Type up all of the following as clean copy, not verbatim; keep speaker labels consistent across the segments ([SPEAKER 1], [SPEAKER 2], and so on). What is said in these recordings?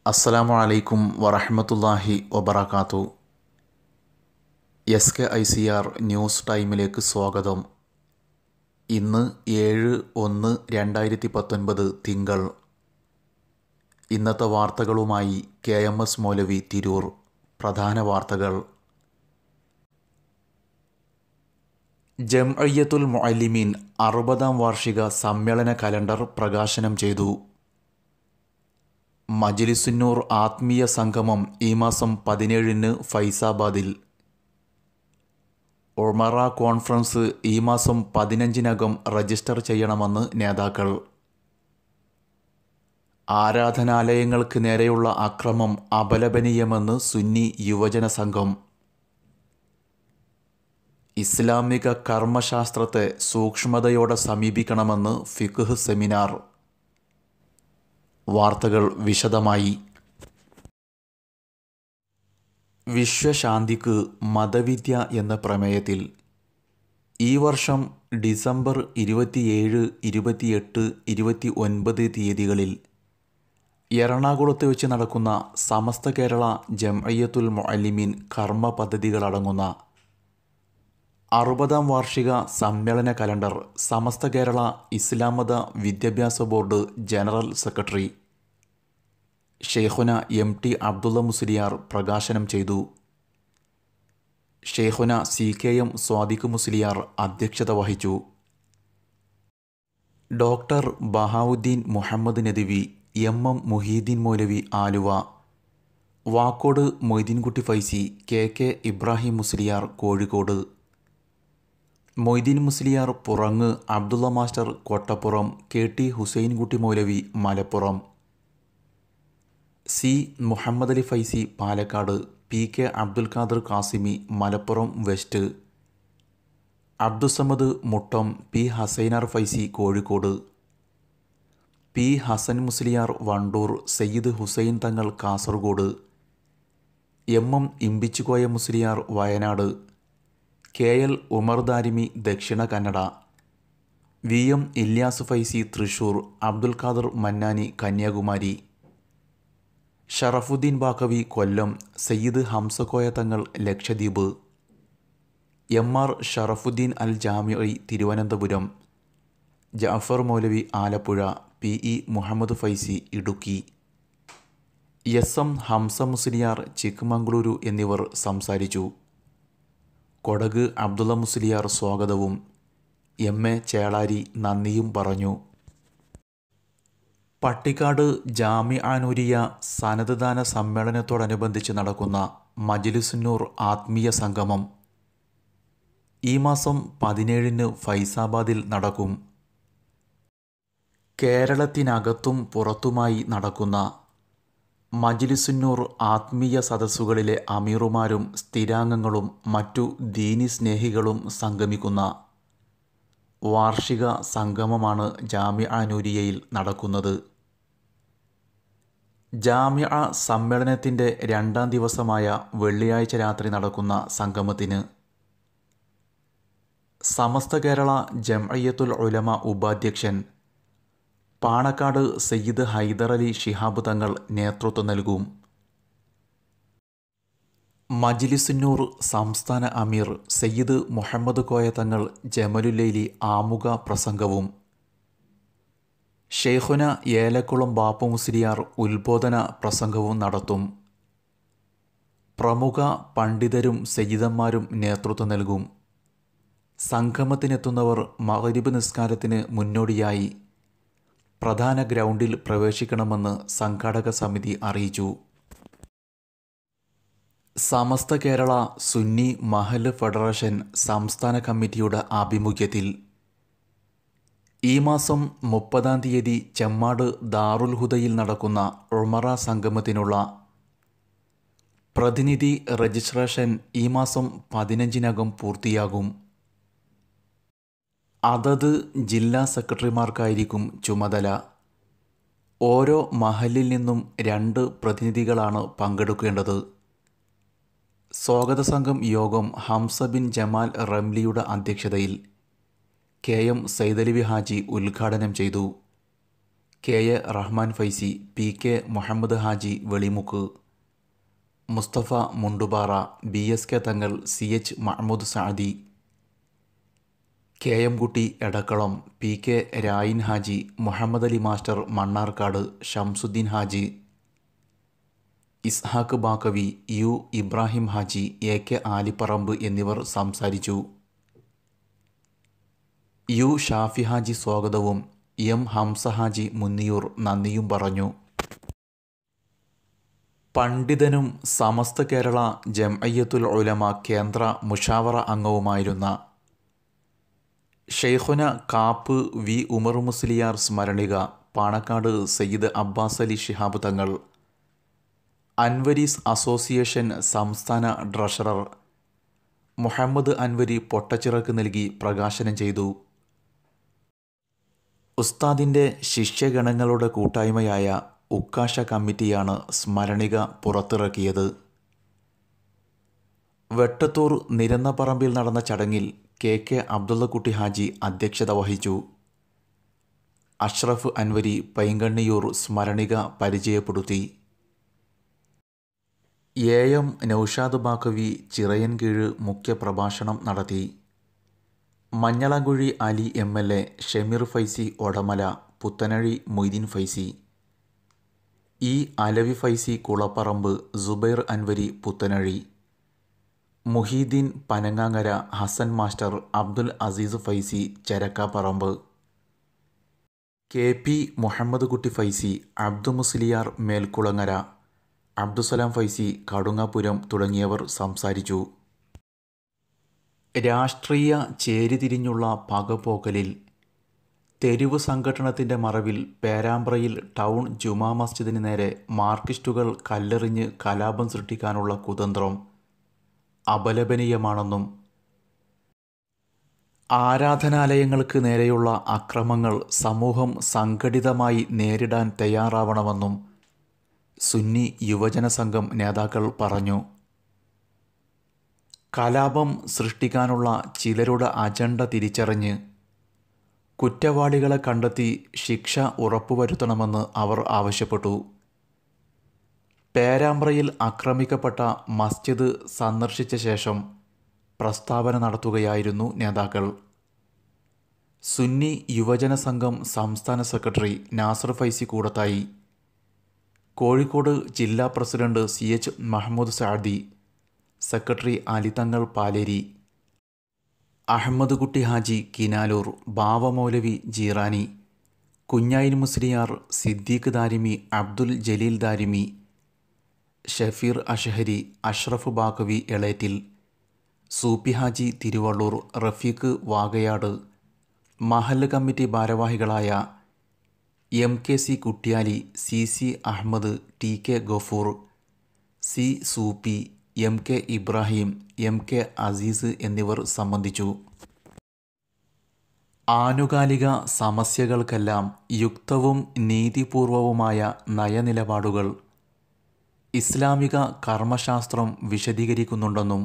[SPEAKER 1] അസ്സലാമു അലൈക്കും വറഹ്മത്തുള്ളാഹി വബറകാതുഹു. SKICR ന്യൂസ് ടൈമിലേക്ക് സ്വാഗതം. ഇന്ന് 7/1/2019 തിങ്കൾ. ഇന്നത്തെ വാർത്തകളുമായി KMS മൗലവി തിരൂർ. പ്രധാന വാർത്തകൾ. ജംഇയ്യത്തുൽ മുഅല്ലിമീൻ 60-ാം വാർഷിക സമ്മേളന കലണ്ടർ പ്രകാശനം ചെയ്തു. മജ്ലിസുന്നൂർ ആത്മീയ സംഗമം ഈ മാസം 17-ന് ഫൈസാബാദിൽ. ഉമറ കോൺഫറൻസ് ഈ മാസം 15-നകം രജിസ്റ്റർ ചെയ്യണമെന്ന് നേതാക്കൾ. ആരാധനാലയങ്ങൾക്ക് നേരെയുള്ള അക്രമം അപലപനീയമെന്ന് സുന്നി യുവജന സംഘം. ഇസ്ലാമിക കർമ്മശാസ്ത്രത്തെ സൂക്ഷ്മതയോടെ സമീപിക്കണമെന്ന് ഫിഖ്ഹ് സെമിനാർ. വാർത്തകൾ വിശദമായി. വിശ്വശാന്തിക്ക് മതവിദ്യ എന്ന പ്രമേയത്തിൽ ഈ വർഷം ഡിസംബർ 27, 28, 29 തീയതികളിൽ എറണാകുളത്ത് വെച്ച് നടക്കുന്ന സമസ്ത കേരള ജംഇയ്യത്തുൽ മുഅല്ലിമീൻ കർമ്മ പദ്ധതികളടങ്ങുന്ന 60-ാം വാർഷിക സമ്മേളന calendar Samastha Kerala Islam Matha Vidyabhyasa board general secretary Shaikhuna MT Abdullah Musliyar പ്രകാശനം ചെയ്തു. ഷെയ്ഖുന CKM സ്വാദിഖ് മുസ്ലിയാർ അധ്യക്ഷത വഹിച്ചു. Doctor Bahauddeen Muhammad Nadvi, MM Muhiyudheen Moulavi Aluva, Vakkode Moideenkutty Faizy, KK Ibrahim Musliyar Kozhikode, Moideen Musliyar Purangu, Abdullah master Kottappuram, KT Hussainkutty Moulavi Malappuram, C Muhammad Ali Faizy Palakkad, PK Abdul Khader Qasimi Malappuram west, Abdussamad Muttam, P Hasainar Faizy Kozhikode, P Hasan Musliyar Wandoor, Sayyid Hussain Thangal Kasaragod, MM Imbichikoya Musliyar Wayanad, KL Umar Darimi Dakshina Kannada, VM Ilyas Faizy Thrissur, Abdul Khader Mannani Kanyakumari, Sharafuddin Baqavi കൊല്ലം, സയ്യിദ് ഹംസക്കോയ തങ്ങൾ ലക്ഷദ്വീപ്, MR ഷറഫുദ്ദീൻ അൽ ജാമിഇ തിരുവനന്തപുരം, ജഅഫർ മൗലവി ആലപ്പുഴ, PE മുഹമ്മദ് ഫൈസി ഇടുക്കി, SM ഹംസ മുസ്ലിയാർ ചിക്ക്മംഗ്ലൂരു എന്നിവർ സംസാരിച്ചു. കൊടക് അബ്ദുള്ള മുസ്ലിയാർ സ്വാഗതവും MA ചേളാരി നന്ദിയും പറഞ്ഞു. പട്ടിക്കാട് ജാമിഅ നൂരിയ സനദ്ദാന സമ്മേളനത്തോടനുബന്ധിച്ച് നടക്കുന്ന മജ്ലിസുന്നൂർ ആത്മീയ സംഗമം ഈ മാസം 17-ന് ഫൈസാബാദിൽ നടക്കും. കേരളത്തിനകത്തും പുറത്തുമായി നടക്കുന്ന മജ്ലിസുന്നൂർ ആത്മീയ സദസ്സുകളിലെ അമീറുമാരും സ്ഥിരാംഗങ്ങളും മറ്റു ദീനി സ്നേഹികളും സംഗമിക്കുന്ന വാർഷിക സംഗമമാണ് ജാമിഅ നൂരിയയിൽ നടക്കുന്നത്. ജാമിഅ സമ്മേളനത്തിൻ്റെ 2ാം ദിവസമായ വെള്ളിയാഴ്ച രാത്രി നടക്കുന്ന സംഗമത്തിന് സമസ്ത കേരള ജംഇയ്യത്തുൽ ഉലമ ഉപാധ്യക്ഷൻ പാണക്കാട് സയ്യിദ് ഹൈദർ അലി ശിഹാബ് തങ്ങൾ നേതൃത്വം നൽകും. മജ്ലിസുന്നൂർ സംസ്ഥാന അമീർ സയ്യിദ് മുഹമ്മദ് കോയ തങ്ങൾ ജമലുല്ലൈലി ആമുഖ പ്രസംഗവും ഷെയ്ഖുന ഏലക്കുളം ബാപ്പു മുസ്ലിയാർ ഉത്ബോധന പ്രസംഗവും നടത്തും. പ്രമുഖ പണ്ഡിതരും സയ്യിദന്മാരും നേതൃത്വം നൽകും. സംഗമത്തിനെത്തുന്നവർ മഗ്‌രിബ് നിസ്കാരത്തിന് മുന്നോടിയായി പ്രധാന ഗ്രൗണ്ടിൽ പ്രവേശിക്കണമെന്ന് സംഘാടക സമിതി അറിയിച്ചു. സമസ്ത കേരള സുന്നി മഹല്ല് ഫെഡറേഷൻ സംസ്ഥാന കമ്മിറ്റിയുടെ ആഭിമുഖ്യത്തിൽ ഈ മാസം 30-ാം തീയതി ചെമ്മാട് ദാറുൽ ഹുദയിൽ നടക്കുന്ന ഉമറ സംഗമത്തിനുള്ള പ്രതിനിധി രജിസ്ട്രേഷൻ ഈ മാസം 15-നകം പൂർത്തിയാകും. അതത് ജില്ലാ സെക്രട്ടറിമാർക്കായിരിക്കും ചുമതല. ഓരോ മഹല്ലിൽ നിന്നും 2 പ്രതിനിധികളാണ് പങ്കെടുക്കേണ്ടത്. സ്വാഗത സംഘം യോഗം ഹംസ ബിൻ ജമാൽ റംലിയുടെ അധ്യക്ഷതയിൽ KM സൈദലവി ഹാജി ഉദ്ഘാടനം ചെയ്തു. KA. Rahman Faizy, PK. Muhammad Haji Velimukku, Musthafa Mundupara, BSK. Thangal, CH. Mahmood Saadi, KM. Kutty Edakkalam, PK. Rayin Haji, Muhammad Ali master Mannarkkad, Shamsuddeen Haji, Ishaq Baqavi, U. Ibrahim Haji, AK. Alipparamb എന്നിവർ സംസാരിച്ചു. യു. ഷാഫി ഹാജി സ്വാഗതവും എം. ഹംസ ഹാജി മുന്നിയൂർ നന്ദിയും പറഞ്ഞു. പണ്ഡിതനും സമസ്ത കേരള ജംഇയ്യത്തുൽ ഉലമ കേന്ദ്ര മുഷാവറ അംഗവുമായിരുന്ന ഷെയ്ഖുന കാപ്പ് V. Umar Musliyar സ്മരണിക Panakkad Sayyid Abbas Ali Shihab Thangal, അൻവരീസ് association സംസ്ഥാന ട്രഷറർ മുഹമ്മദ് അൻവരി പൊട്ടച്ചിറക്ക് നൽകി പ്രകാശനം ചെയ്തു. ഉസ്താദിൻ്റെ ശിഷ്യഗണങ്ങളുടെ കൂട്ടായ്മയായ ഉക്കാഷ കമ്മിറ്റിയാണ് സ്മരണിക പുറത്തിറക്കിയത്. വെട്ടത്തൂർ നിരന്നപ്പറമ്പിൽ നടന്ന ചടങ്ങിൽ കെ. അബ്ദുള്ളക്കുട്ടി ഹാജി അധ്യക്ഷത വഹിച്ചു. അഷ്റഫ് അൻവരി പൈങ്കണ്ണിയൂർ സ്മരണിക പരിചയപ്പെടുത്തി. എ.എം. നൗഷാദ് ബാക്കവി ചിറയൻകീഴ് മുഖ്യപ്രഭാഷണം നടത്തി. Manjalamkuzhi Ali MLA, Shameer Faizy Odamala, Puthanazhi Moideen Faizy, E. Alavi Faizy Kulapparamb, Zubair Anwari Puthanazhi, Muhiyudheen Panangangara, Hasan master, Abdul Azeez Faizy Charakkaparamb, KP. Muhammad Kutty Faizy, Abdu Musliyar മേൽക്കുളങ്ങര, Abdussalam Faizy കടുങ്ങാപുരം തുടങ്ങിയവർ സംസാരിച്ചു. രാഷ്ട്രീയ ചേരിതിരിഞ്ഞുള്ള പകപോക്കലിൽ തെരുവ് സംഘടനത്തിൻ്റെ മറവിൽ പേരാമ്പ്രയിൽ ടൗൺ ജുമാ മസ്ജിദിന് നേരെ മാർക്സിസ്റ്റുകൾ കല്ലെറിഞ്ഞ് കലാപം സൃഷ്ടിക്കാനുള്ള കുതന്ത്രം അപലപനീയമാണെന്നും ആരാധനാലയങ്ങൾക്ക് നേരെയുള്ള അക്രമങ്ങൾ സമൂഹം സംഘടിതമായി നേരിടാൻ തയ്യാറാവണമെന്നും സുന്നി യുവജന സംഘം നേതാക്കൾ പറഞ്ഞു. കലാപം സൃഷ്ടിക്കാനുള്ള ചിലരുടെ അജണ്ട തിരിച്ചറിഞ്ഞ് കുറ്റവാളികളെ കണ്ടെത്തി ശിക്ഷ ഉറപ്പുവരുത്തണമെന്ന് അവർ ആവശ്യപ്പെട്ടു. പേരാമ്പ്രയിൽ ആക്രമിക്കപ്പെട്ട മസ്ജിദ് സന്ദർശിച്ച ശേഷം പ്രസ്താവന നടത്തുകയായിരുന്നു നേതാക്കൾ. സുന്നി യുവജന സംഘം സംസ്ഥാന സെക്രട്ടറി നാസർ ഫൈസി കൂടത്തായി, കോഴിക്കോട് ജില്ലാ പ്രസിഡന്റ് സി.എച്ച്. മഹ്മൂദ് സഅദി, സെക്രട്ടറി അലിതങ്ങൾ പാലേരി, അഹമ്മദ് കുട്ടി ഹാജി കിനാലൂർ, ബാവ മൗലവി ജീറാനി, കുഞ്ഞായിൻ മുസ്ലിയാർ, സിദ്ദീഖ് ദാരിമി, അബ്ദുൽ ജലീൽ ദാരിമി, ഷഫീർ അഷ്ഹരി, അഷ്റഫ് ബാക്കവി എളേറ്റിൽ, സൂപ്പി ഹാജി തിരുവള്ളൂർ, റഫീഖ് വാകയാട്, മഹല്ല് കമ്മിറ്റി ഭാരവാഹികളായ എം.കെ.സി. Kuttiyali, സി.സി. Ahmed, TK. Gafoor, C. Soopy, MK. Ibrahim, MK. Azeez എന്നിവർ സംബന്ധിച്ചു. ആനുകാലിക സമസ്യകൾക്കെല്ലാം യുക്തവും നീതിപൂർവവുമായ നയനിലപാടുകൾ ഇസ്ലാമിക കർമ്മശാസ്ത്രം വിശദീകരിക്കുന്നുണ്ടെന്നും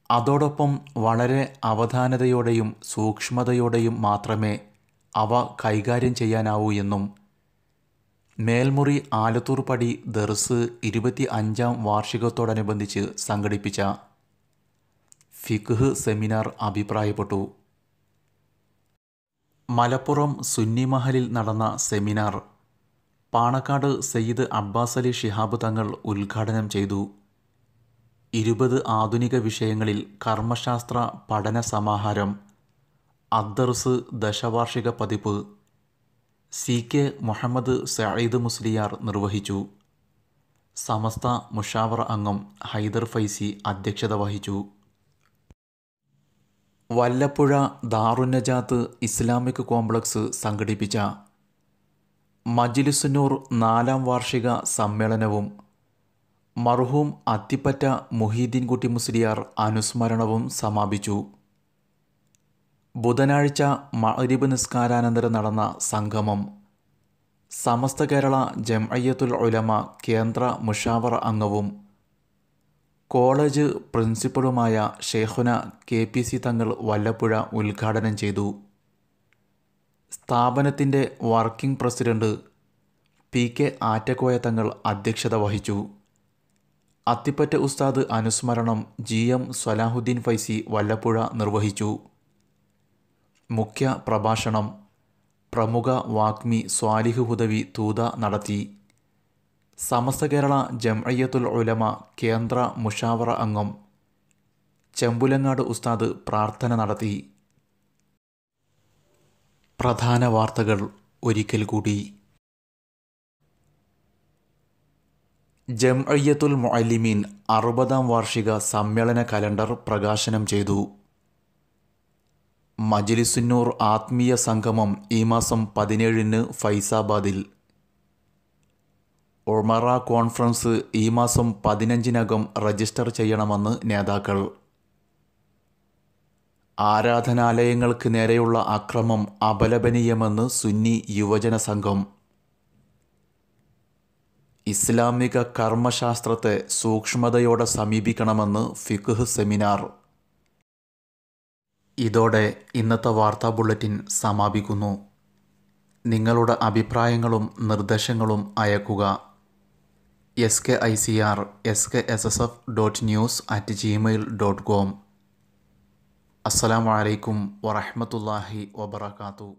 [SPEAKER 1] അതോടൊപ്പം വളരെ അവധാനതയോടെയും സൂക്ഷ്മതയോടെയും മാത്രമേ അവ കൈകാര്യം ചെയ്യാനാവൂ എന്നും മേൽമുറി ആലത്തൂർ പടി ദർസ് 25ാം വാർഷികത്തോടനുബന്ധിച്ച് സംഘടിപ്പിച്ച ഫിഖ്ഹ് സെമിനാർ അഭിപ്രായപ്പെട്ടു. മലപ്പുറം സുന്നി മഹലിൽ നടന്ന സെമിനാർ പാണക്കാട് സയ്യിദ് അബ്ബാസ് അലി ശിഹാബ് തങ്ങൾ ഉദ്ഘാടനം ചെയ്തു. 20 ആധുനിക വിഷയങ്ങളിൽ കർമ്മശാസ്ത്ര പഠന സമാഹാരം അദ്ദർസ് ദശവാർഷിക പതിപ്പ് സി.കെ. മുഹമ്മദ് സഈദ് മുസ്ലിയാർ നിർവഹിച്ചു. സമസ്ത മുഷാവറ അംഗം ഹൈദർ ഫൈസി അധ്യക്ഷത വഹിച്ചു. വല്ലപ്പുഴ ദാറുന്നജാത്ത് ഇസ്ലാമിക് കോംപ്ലക്സ് സംഘടിപ്പിച്ച മജ്ലിസുന്നൂർ 4ാം വാർഷിക സമ്മേളനവും മർഹൂം അത്തിപ്പറ്റ മുഹീദ്ദീൻ കുട്ടി മുസ്ലിയാർ അനുസ്മരണവും സമാപിച്ചു. ബുധനാഴ്ച മഗ്‌രിബ് നിസ്കാരാനന്തരം നടന്ന സംഗമം സമസ്ത കേരള ജംഇയ്യത്തുൽ ഉലമ കേന്ദ്ര മുഷാവറ അംഗവും കോളേജ് പ്രിൻസിപ്പലുമായ ഷെയ്ഖുന കെ.പി.സി. തങ്ങൾ വല്ലപ്പുഴ ഉദ്ഘാടനം ചെയ്തു. സ്ഥാപനത്തിൻ്റെ working president P K Attakoya തങ്ങൾ അധ്യക്ഷത വഹിച്ചു. അത്തിപ്പറ്റ ഉസ്താദ് അനുസ്മരണം ജി എം സ്വലാഹുദ്ദീൻ ഫൈസി വല്ലപ്പുഴ നിർവഹിച്ചു. മുഖ്യ പ്രഭാഷണം പ്രമുഖ വാഗ്മി സ്വാലിഹ് ഹുദവി തൂത നടത്തി. സമസ്ത കേരള ജംഇയ്യത്തുൽ ഉലമ കേന്ദ്ര മുഷാവറ അംഗം ചെമ്പുലങ്ങാട് ഉസ്താദ് പ്രാർത്ഥന നടത്തി. പ്രധാന വാർത്തകൾ ഒരിക്കൽ കൂടി. ജംഇയ്യത്തുൽ മുഅല്ലിമീൻ 60-ാം വാർഷിക സമ്മേളന കലണ്ടർ പ്രകാശനം ചെയ്തു. മജ്ലിസുന്നൂർ ആത്മീയ സംഗമം ഈ മാസം 17-ന് ഫൈസാബാദിൽ. ഉമറ കോൺഫറൻസ് ഈ മാസം 15-നകം രജിസ്റ്റർ ചെയ്യണമെന്ന് നേതാക്കൾ. ആരാധനാലയങ്ങൾക്ക് നേരെയുള്ള അക്രമം അപലപനീയമെന്ന് സുന്നി യുവജന സംഘം. ഇസ്ലാമിക കർമ്മശാസ്ത്രത്തെ സൂക്ഷ്മതയോടെ സമീപിക്കണമെന്ന് ഫിഖ്ഹ് സെമിനാർ. ഇതോടെ ഇന്നത്തെ വാർത്താ ബുള്ളറ്റിൻ സമാപിക്കുന്നു. നിങ്ങളുടെ അഭിപ്രായങ്ങളും നിർദ്ദേശങ്ങളും അയക്കുക. skicr@ssf.news@gmail.com. അസ്സലാമു അലൈക്കും വറഹ്മത്തുള്ളാഹി വബറകാതുഹു.